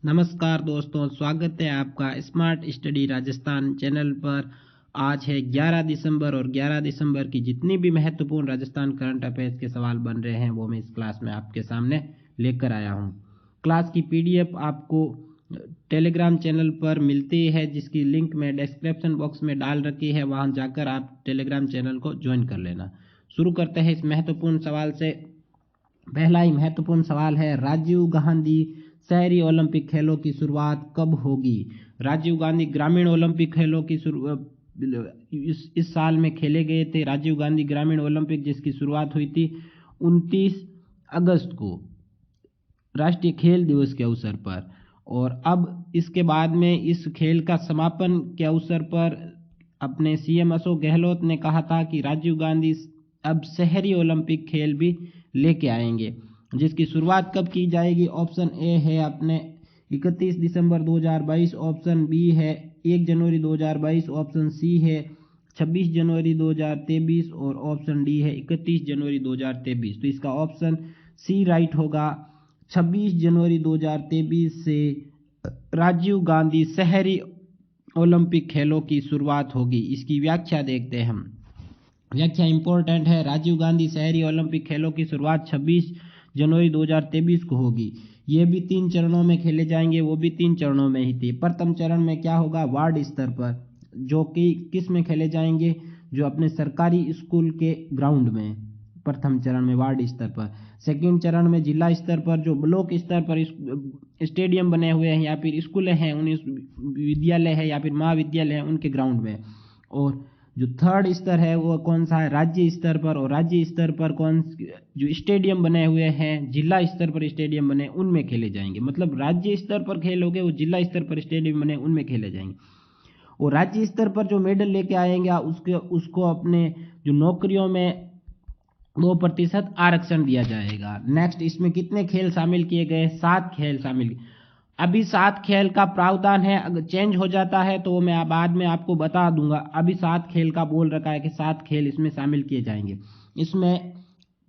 नमस्कार दोस्तों, स्वागत है आपका स्मार्ट स्टडी राजस्थान चैनल पर। आज है 11 दिसंबर और 11 दिसंबर की जितनी भी महत्वपूर्ण राजस्थान करंट अफेयर्स के सवाल बन रहे हैं वो मैं इस क्लास में आपके सामने लेकर आया हूं। क्लास की पीडीएफ आपको टेलीग्राम चैनल पर मिलती है, जिसकी लिंक मैं डिस्क्रिप्शन बॉक्स में डाल रखी है। वहां जाकर आप टेलीग्राम चैनल को ज्वाइन कर लेना। शुरू करते हैं इस महत्वपूर्ण सवाल से। पहला ही महत्वपूर्ण सवाल है, राजीव गांधी शहरी ओलंपिक खेलों की शुरुआत कब होगी? राजीव गांधी ग्रामीण ओलंपिक खेलों की इस साल में खेले गए थे राजीव गांधी ग्रामीण ओलंपिक, जिसकी शुरुआत हुई थी 29 अगस्त को राष्ट्रीय खेल दिवस के अवसर पर। और अब इसके बाद में इस खेल का समापन के अवसर पर अपने सीएम अशोक गहलोत ने कहा था कि राजीव गांधी अब शहरी ओलंपिक खेल भी लेके आएंगे, जिसकी शुरुआत कब की जाएगी? ऑप्शन ए है अपने 31 दिसंबर 2022, ऑप्शन बी है 1 जनवरी 2022, ऑप्शन सी है 26 जनवरी 2023 और ऑप्शन डी है 31 जनवरी 2023। तो इसका ऑप्शन सी राइट होगा। 26 जनवरी 2023 से राजीव गांधी शहरी ओलंपिक खेलों की शुरुआत होगी। इसकी व्याख्या देखते हैं हम। व्याख्या इंपॉर्टेंट है। राजीव गांधी शहरी ओलंपिक खेलों की शुरुआत 26 जनवरी 2023 को होगी। ये भी 3 चरणों में खेले जाएंगे, वो भी 3 चरणों में ही थी। प्रथम चरण में क्या होगा? वार्ड स्तर पर, जो कि किस में खेले जाएंगे? जो अपने सरकारी स्कूल के ग्राउंड में, प्रथम चरण में वार्ड स्तर पर। सेकंड चरण में जिला स्तर पर, जो ब्लॉक स्तर पर स्टेडियम बने हुए हैं या फिर स्कूल हैं, उन विद्यालय है या फिर महाविद्यालय है, उनके ग्राउंड में। और जो थर्ड स्तर है वो कौन सा है? राज्य स्तर पर। और राज्य स्तर पर कौन जो स्टेडियम बने हुए हैं, जिला स्तर पर स्टेडियम बने, उनमें खेले जाएंगे। मतलब राज्य स्तर पर खेल हो गए, वो जिला स्तर पर स्टेडियम बने, उनमें खेले जाएंगे। और राज्य स्तर पर जो मेडल लेके आएंगे उसको अपने जो नौकरियों में 2% आरक्षण दिया जाएगा। नेक्स्ट, इसमें कितने खेल शामिल किए गए? 7 खेल शामिल। अभी 7 खेल का प्रावधान है, अगर चेंज हो जाता है तो मैं बाद में आपको बता दूंगा। अभी 7 खेल का बोल रखा है कि 7 खेल इसमें शामिल किए जाएंगे। इसमें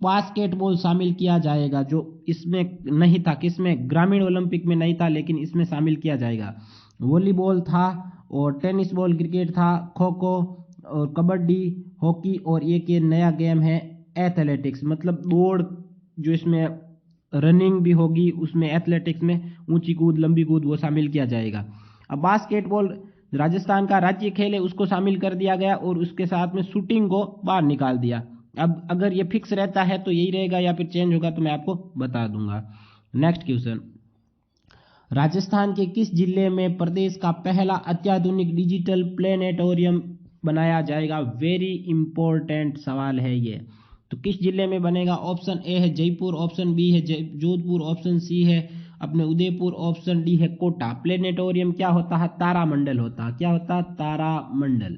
बास्केटबॉल शामिल किया जाएगा, जो इसमें नहीं था। किसमें? ग्रामीण ओलंपिक में नहीं था, लेकिन इसमें शामिल किया जाएगा। वॉलीबॉल था और टेनिस बॉल, क्रिकेट था, खो खो और कबड्डी, हॉकी, और एक ये नया गेम है एथलेटिक्स, मतलब दौड़, जो इसमें रनिंग भी होगी, उसमें एथलेटिक्स में ऊंची कूद, लंबी कूद, वो शामिल किया जाएगा। अब बास्केटबॉल राजस्थान का राज्य खेल है, उसको शामिल कर दिया गया और उसके साथ में शूटिंग को बाहर निकाल दिया। अब अगर ये फिक्स रहता है तो यही रहेगा, या फिर चेंज होगा तो मैं आपको बता दूंगा। नेक्स्ट क्वेश्चन, राजस्थान के किस जिले में प्रदेश का पहला अत्याधुनिक डिजिटल प्लेनेटोरियम बनाया जाएगा? वेरी इंपॉर्टेंट सवाल है ये। तो किस जिले में बनेगा? ऑप्शन ए है जयपुर, ऑप्शन बी है जोधपुर, ऑप्शन सी है अपने उदयपुर, ऑप्शन डी है कोटा। प्लेनेटोरियम क्या होता है? तारामंडल होता है। क्या होता है? तारामंडल।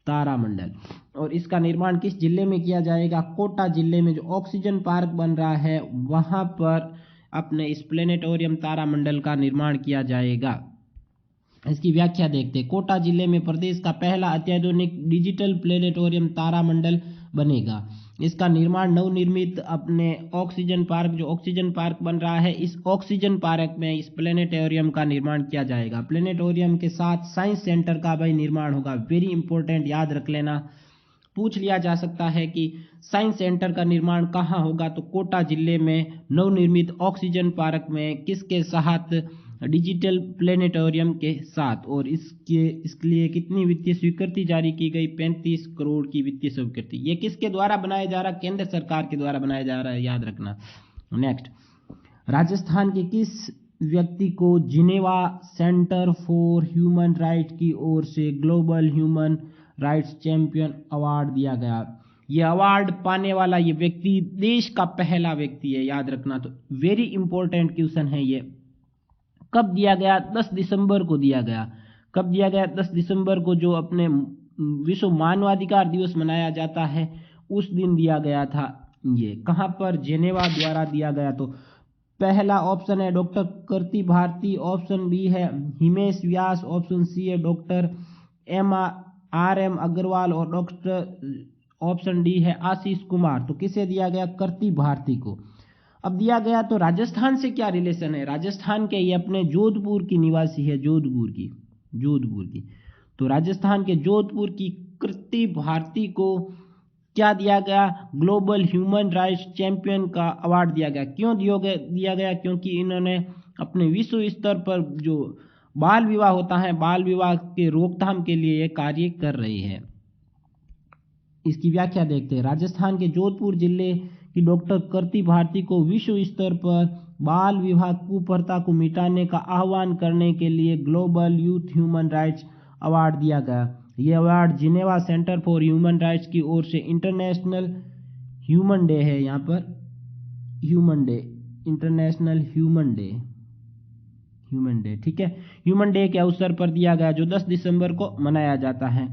तारामंडल। और इसका निर्माण किस जिले में किया जाएगा? कोटा जिले में। जो ऑक्सीजन पार्क बन रहा है वहां पर अपने इस प्लेनेटोरियम तारामंडल का निर्माण किया जाएगा। इसकी व्याख्या देखते हैं। कोटा जिले में प्रदेश का पहला अत्याधुनिक डिजिटल प्लेनेटोरियम तारामंडल बनेगा। इसका निर्माण नवनिर्मित अपने ऑक्सीजन पार्क, जो ऑक्सीजन पार्क बन रहा है, इस ऑक्सीजन पार्क में इस प्लेनेटोरियम का निर्माण किया जाएगा। प्लेनेटोरियम के साथ साइंस सेंटर का भी निर्माण होगा। वेरी इंपॉर्टेंट, याद रख लेना। पूछ लिया जा सकता है कि साइंस सेंटर का निर्माण कहाँ होगा, तो कोटा जिले में नवनिर्मित ऑक्सीजन पार्क में, किसके साथ? डिजिटल प्लेनेटोरियम के साथ। और इसके लिए कितनी वित्तीय स्वीकृति जारी की गई? 35 करोड़ की वित्तीय स्वीकृति। ये किसके द्वारा बनाया जा रहा है? केंद्र सरकार के द्वारा बनाया जा रहा है, याद रखना। नेक्स्ट, राजस्थान के किस व्यक्ति को Geneva centre for human right की ओर से global human rights champion award दिया गया? ये अवार्ड पाने वाला ये व्यक्ति देश का पहला व्यक्ति है, याद रखना। तो वेरी इंपॉर्टेंट क्वेश्चन है ये। कब दिया गया? 10 दिसंबर को दिया गया। कब दिया गया? 10 दिसंबर को, जो अपने विश्व मानवाधिकार दिवस मनाया जाता है उस दिन दिया गया था। ये कहां पर? जेनेवा द्वारा दिया गया। तो पहला ऑप्शन है डॉक्टर कृति भारती, ऑप्शन बी है हिमेश व्यास, ऑप्शन सी है डॉक्टर RM अग्रवाल और डॉक्टर ऑप्शन डी है आशीष कुमार। तो किसे दिया गया? कृति भारती को। अब दिया गया तो राजस्थान से क्या रिलेशन है, राजस्थान के ये अपने जोधपुर की निवासी है, जोधपुर की। तो राजस्थान के जोधपुर की कृति भारती को क्या दिया गया, ग्लोबल ह्यूमन राइट्स चैंपियन का अवार्ड दिया गया। क्यों दिया गया, क्योंकि इन्होंने अपने विश्व स्तर पर जो बाल विवाह होता है, बाल विवाह के रोकथाम के लिए ये कार्य कर रही है। इसकी व्याख्या देखते हैं। राजस्थान के जोधपुर जिले की डॉक्टर कृति भारती को विश्व स्तर पर बाल विवाह कुप्रथा को मिटाने का आह्वान करने के लिए global youth human rights award दिया गया। यह award Geneva centre for human rights की ओर से इंटरनेशनल ह्यूमन डे है, यहाँ पर इंटरनेशनल ह्यूमन डे, ठीक है, ह्यूमन डे के अवसर पर दिया गया, जो 10 दिसंबर को मनाया जाता है।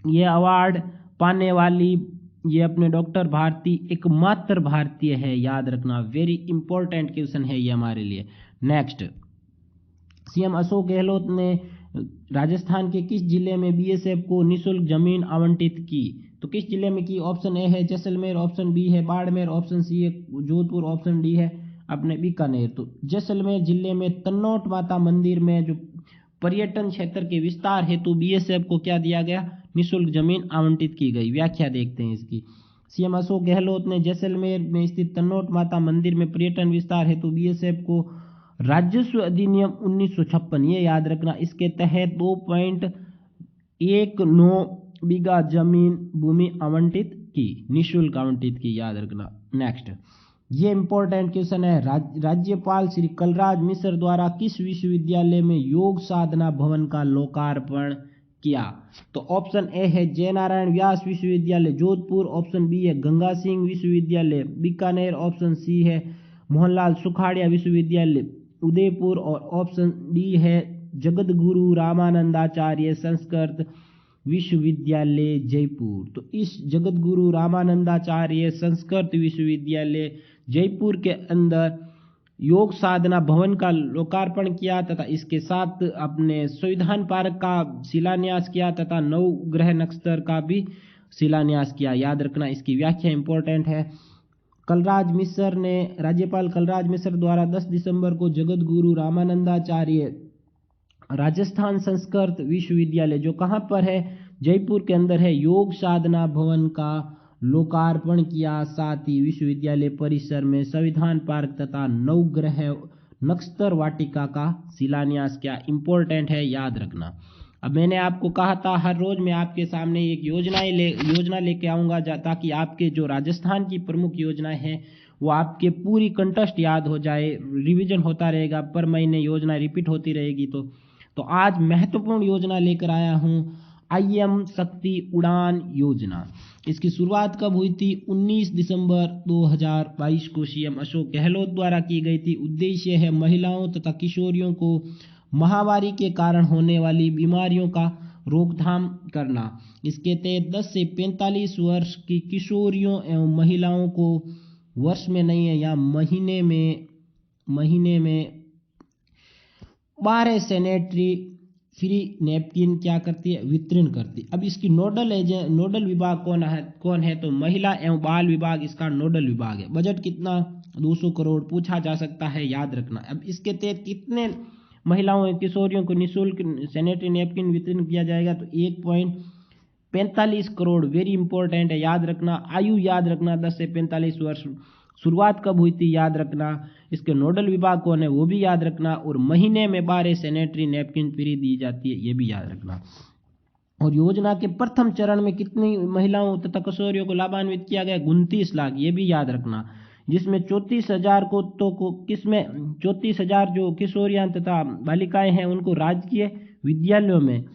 ये अवार्ड पाने वाली ये अपने डॉक्टर भारती एकमात्र भारतीय है, याद रखना, वेरी इंपॉर्टेंट क्वेश्चन है ये हमारे लिए। नेक्स्ट, सीएम अशोक गहलोत ने राजस्थान के किस जिले में बीएसएफ को निःशुल्क जमीन आवंटित की, तो किस जिले में की, ऑप्शन ए है जैसलमेर, ऑप्शन बी है बाड़मेर, ऑप्शन सी है जोधपुर, ऑप्शन डी है अपने बीकानेर। तो जैसलमेर जिले में तन्नोट माता मंदिर में जो पर्यटन क्षेत्र के विस्तार हेतु बीएसएफ को क्या दिया गया, निःशुल्क जमीन आवंटित की गई। व्याख्या देखते हैं इसकी। सीएम अशोक गहलोत ने जैसलमेर में स्थित तन्नोट माता मंदिर में पर्यटन विस्तार हेतु बीएसएफ को राजस्व अधिनियम 1956, ये याद रखना, इसके तहत 2.19 बीघा जमीन भूमि आवंटित की, निःशुल्क आवंटित की, याद रखना। नेक्स्ट, ये इंपॉर्टेंट क्वेश्चन है। राज्यपाल श्री कलराज मिश्र द्वारा किस विश्वविद्यालय में योग साधना भवन का लोकार्पण किया, तो ऑप्शन ए है जयनारायण व्यास विश्वविद्यालय जोधपुर, ऑप्शन बी है गंगा सिंह विश्वविद्यालय बीकानेर, ऑप्शन सी है मोहनलाल सुखाड़िया विश्वविद्यालय उदयपुर, और ऑप्शन डी है जगत गुरु रामानंदाचार्य संस्कृत विश्वविद्यालय जयपुर। तो इस जगत गुरु रामानंदाचार्य संस्कृत विश्वविद्यालय जयपुर के अंदर योग साधना भवन का लोकार्पण किया तथा इसके साथ अपने संविधान पार्क का शिलान्यास किया तथा नवग्रह नक्षत्र का भी शिलान्यास किया, याद रखना। इसकी व्याख्या इंपॉर्टेंट है। राज्यपाल कलराज मिश्र द्वारा 10 दिसंबर को जगत गुरु रामानंदाचार्य राजस्थान संस्कृत विश्वविद्यालय, जो कहाँ पर है, जयपुर के अंदर है, योग साधना भवन का लोकार्पण किया। साथ ही विश्वविद्यालय परिसर में संविधान पार्क तथा नवग्रह नक्षत्र वाटिका का शिलान्यास किया। इंपॉर्टेंट है, याद रखना। अब मैंने आपको कहा था हर रोज मैं आपके सामने एक योजना लेके आऊँगा, ताकि आपके जो राजस्थान की प्रमुख योजनाएं हैं वो आपके पूरी कंटेस्ट याद हो जाए, रिवीजन होता रहेगा, पर महीने योजना रिपीट होती रहेगी। तो आज महत्वपूर्ण योजना लेकर आया हूँ, आईएम शक्ति उड़ान योजना। इसकी शुरुआत कब हुई थी, 19 दिसंबर 2022 को सीएम अशोक गहलोत द्वारा की गई थी। उद्देश्य है महिलाओं तथा किशोरियों को महामारी के कारण होने वाली बीमारियों का रोकथाम करना। इसके तहत 10 से 45 वर्ष की किशोरियों एवं महिलाओं को वर्ष में नहीं है या महीने में 12 सैनिटरी फ्री नैपकिन क्या करती है, वितरण करती। अब इसकी नोडल विभाग कौन है, तो महिला एवं बाल विभाग इसका नोडल विभाग है। बजट कितना, 200 करोड़ पूछा जा सकता है, याद रखना। अब इसके तहत कितने महिलाओं एवं किशोरियों को निःशुल्क सैनिटरी नैपकिन वितरण किया जाएगा, तो 1.45 करोड़, वेरी इंपॉर्टेंट है, याद रखना। आयु याद रखना, 10 से 45 वर्ष। शुरुआत कब हुई थी, याद रखना। इसके नोडल विभाग कौन है, वो भी याद रखना। और महीने में 12 सैनिटरी नैपकिन फ्री दी जाती है, ये भी याद रखना। और योजना के प्रथम चरण में कितनी महिलाओं तथा किशोरियों को लाभान्वित किया गया, 29 लाख, ये भी याद रखना। जिसमें 34,000 किसमें 34,000 जो किशोरियां तथा बालिकाएं हैं उनको राजकीय विद्यालयों में,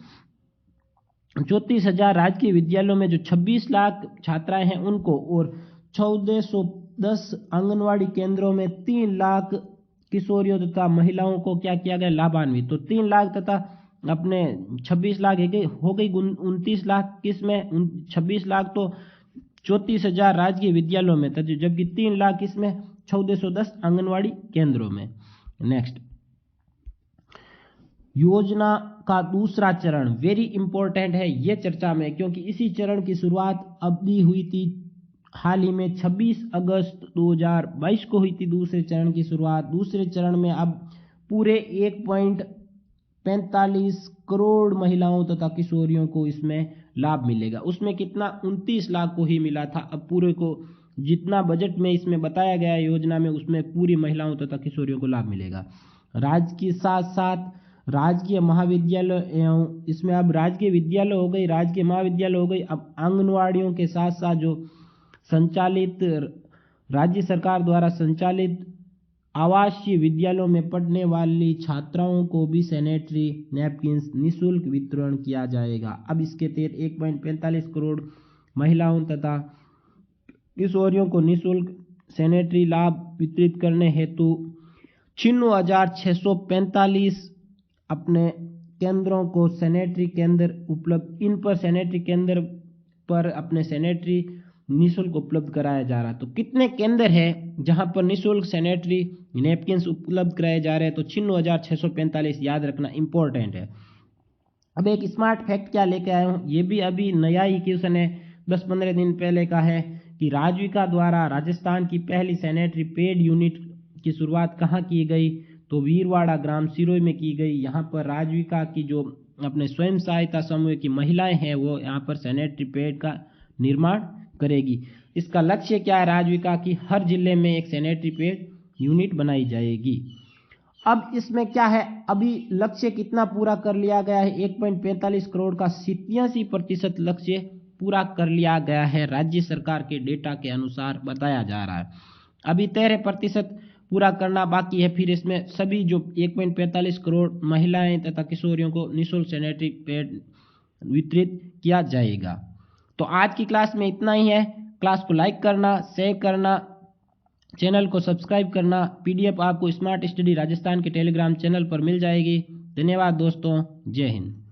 34,000 राजकीय विद्यालयों में जो 26 लाख छात्राएं हैं उनको, और 1410 आंगनवाड़ी केंद्रों में 3 लाख किशोरियों तथा महिलाओं को क्या किया गया, लाभान्वित। तो 3 लाख तथा अपने 26 लाख हो गई 29 लाख, किसमें 26 लाख तो 34,000 राजकीय विद्यालयों में, जबकि 3 लाख इसमें 1410 आंगनवाड़ी केंद्रों में। नेक्स्ट, योजना का दूसरा चरण वेरी इंपॉर्टेंट है ये चर्चा में, क्योंकि इसी चरण की शुरुआत अभी हुई थी हाल ही में 26 अगस्त 2022 को हुई थी दूसरे चरण की शुरुआत। दूसरे चरण में अब पूरे 1.45 करोड़ महिलाओं तथा किशोरियों को इसमें लाभ मिलेगा। उसमें कितना 29 लाख को ही मिला था। अब पूरे को जितना बजट में इसमें बताया गया योजना में, उसमें पूरी महिलाओं तथा किशोरियों को लाभ मिलेगा। राज्य के साथ साथ राजकीय महाविद्यालय एवं इसमें अब राजकीय विद्यालय हो गई, राजकीय महाविद्यालय हो गई। अब आंगनवाड़ियों के साथ साथ जो संचालित राज्य सरकार द्वारा संचालित आवासीय विद्यालयों में पढ़ने वाली छात्राओं को भी सैनिटरी नैपकिन्स निःशुल्क वितरण किया जाएगा। अब इसके तहत 1.45 करोड़ महिलाओं तथा किशोरियों को निःशुल्क सैनिटरी लाभ वितरित करने हेतु 96,645 अपने केंद्रों को सैनिटरी केंद्र उपलब्ध, इन पर सैनिटरी केंद्र पर अपने सैनिटरी निःशुल्क उपलब्ध कराया जा रहा है। तो कितने केंद्र है जहां पर निःशुल्क सैनिटरी नैपकिन्स उपलब्ध कराए जा रहे हैं? तो 96,645 याद रखना इंपॉर्टेंट है। अब एक स्मार्ट फैक्ट क्या लेके आया हूँ, ये भी अभी नया ही क्वेश्चन है, 10-15 दिन पहले का है कि राजविका द्वारा राजस्थान की पहली सैनिटरी पैड यूनिट की शुरुआत कहाँ की गई? तो वीरवाड़ा ग्राम सिरोही में की गई। यहाँ पर राजविका की जो अपने स्वयं सहायता समूह की महिलाएं हैं वो यहाँ पर सैनिटरी पैड का निर्माण करेगी। इसका लक्ष्य क्या है? राजविका की हर जिले में एक सैनिटरी पैड यूनिट बनाई जाएगी। अब इसमें क्या है, अभी लक्ष्य कितना पूरा कर लिया गया है? 1.45 करोड़ का 87% लक्ष्य पूरा कर लिया गया है, राज्य सरकार के डेटा के अनुसार बताया जा रहा है। अभी 13% पूरा करना बाकी है। फिर इसमें सभी जो 1.45 करोड़ महिलाएं तथा किशोरियों को निःशुल्क सैनिटरी पैड वितरित किया जाएगा। तो आज की क्लास में इतना ही है। क्लास को लाइक करना, शेयर करना, चैनल को सब्सक्राइब करना। पीडीएफ आपको स्मार्ट स्टडी राजस्थान के टेलीग्राम चैनल पर मिल जाएगी। धन्यवाद दोस्तों, जय हिंद।